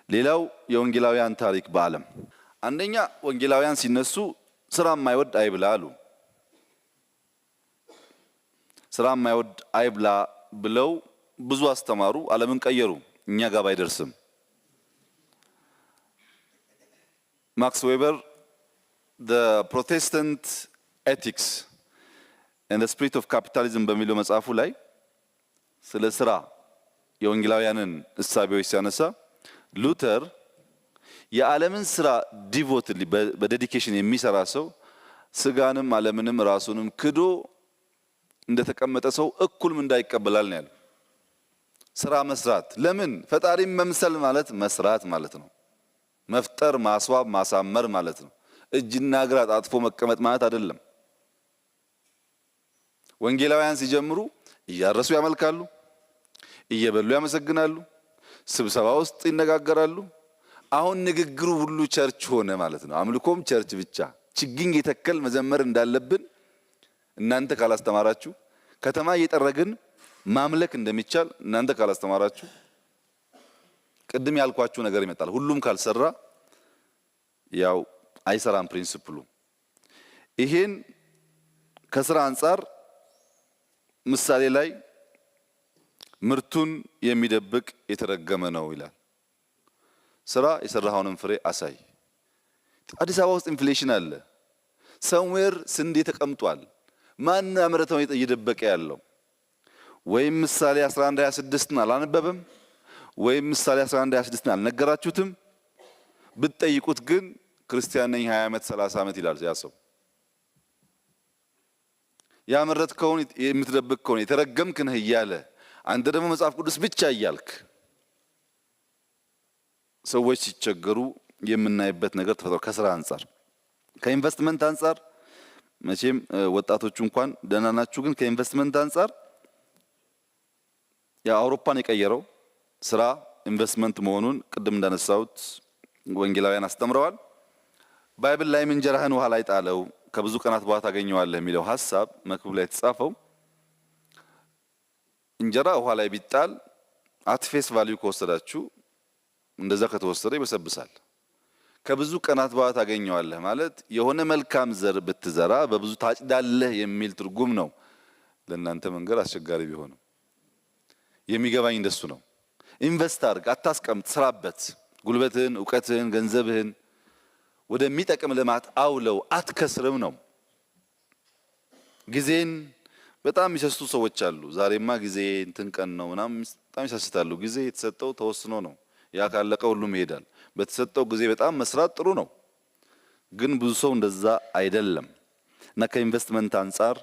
ሌላው የወንጌላውያን ታሪክ በዓለም አንደኛ ወንጌላውያን ሲነሱ ስራ የማይወድ አይብላ አሉ። ስራ የማይወድ አይብላ ብለው ብዙ አስተማሩ፣ ዓለምን ቀየሩ። እኛ ጋር ባይደርስም ማክስ ዌበር the Protestant ethics and the spirit of capitalism በሚለው መጽሐፉ ላይ ስለ ስራ የወንጌላውያንን እሳቤዎች ሲያነሳ ሉተር የዓለምን ስራ ዲቮትሊ በዴዲኬሽን የሚሰራ ሰው ስጋንም ዓለምንም ራሱንም ክዶ እንደተቀመጠ ሰው እኩል ምንዳ ይቀበላል ነው ያለው። ስራ መስራት ለምን ፈጣሪን መምሰል ማለት መስራት ማለት ነው። መፍጠር፣ ማስዋብ፣ ማሳመር ማለት ነው። እጅና እግር አጣጥፎ መቀመጥ ማለት አይደለም። ወንጌላውያን ሲጀምሩ እያረሱ ያመልካሉ፣ እየበሉ ያመሰግናሉ፣ ስብሰባ ውስጥ ይነጋገራሉ። አሁን ንግግሩ ሁሉ ቸርች ሆነ ማለት ነው። አምልኮም ቸርች ብቻ። ችግኝ የተከል መዘመር እንዳለብን እናንተ ካላስተማራችሁ፣ ከተማ እየጠረግን ማምለክ እንደሚቻል እናንተ ካላስተማራችሁ ቅድም ያልኳችሁ ነገር ይመጣል። ሁሉም ካልሰራ ያው አይሰራም ፕሪንሲፕሉ። ይሄን ከስራ አንፃር ምሳሌ ላይ ምርቱን የሚደብቅ የተረገመ ነው ይላል። ስራ የሰራኸውን ፍሬ አሳይ። አዲስ አበባ ውስጥ ኢንፍሌሽን አለ። ሰምዌር ስንዴ ተቀምጧል። ማን ያመረተው እየደበቀ ያለው? ወይም ምሳሌ 11:26 አላነበበም፣ ወይም ምሳሌ 11:26 አልነገራችሁትም። ብትጠይቁት ግን ክርስቲያን ነኝ 20 ዓመት 30 ዓመት ይላል ያ ሰው። ያመረትከውን የምትደብቅ ከሆነ የተረገምክ ነህ እያለ አንተ ደግሞ መጽሐፍ ቅዱስ ብቻ እያልክ ሰዎች ሲቸገሩ የምናይበት ነገር ተፈጥሯል። ከስራ አንፃር፣ ከኢንቨስትመንት አንፃር መቼም ወጣቶቹ እንኳን ደህና ናችሁ። ግን ከኢንቨስትመንት አንፃር የአውሮፓን የቀየረው ስራ ኢንቨስትመንት መሆኑን ቅድም እንዳነሳሁት ወንጌላውያን አስተምረዋል። ባይብል ላይ እንጀራህን ውሃ ላይ ጣለው ከብዙ ቀናት በኋላ ታገኘዋለህ የሚለው ሐሳብ መክብብ ላይ የተጻፈው እንጀራ ውሃ ላይ ቢጣል አትፌስ ቫልዩ ከወሰዳችሁ እንደዛ ከተወሰደ ይበሰብሳል። ከብዙ ቀናት በኋላ ታገኘዋለህ ማለት የሆነ መልካም ዘር ብትዘራ በብዙ ታጭዳለህ የሚል ትርጉም ነው። ለእናንተ መንገር አስቸጋሪ ቢሆንም የሚገባኝ እንደሱ ነው። ኢንቨስት አድርግ፣ አታስቀምጥ፣ ስራበት። ጉልበትህን፣ ዕውቀትህን፣ ገንዘብህን ወደሚጠቅም ልማት አውለው፣ አትከስርም ነው። ጊዜን በጣም የሚሰስቱ ሰዎች አሉ። ዛሬማ ጊዜ እንትን ቀን ነው ምናምን በጣም ይሰስታሉ። ጊዜ የተሰጠው ተወስኖ ነው። ያ ካለቀ ሁሉም ይሄዳል። በተሰጠው ጊዜ በጣም መስራት ጥሩ ነው፣ ግን ብዙ ሰው እንደዛ አይደለም እና ከኢንቨስትመንት አንፃር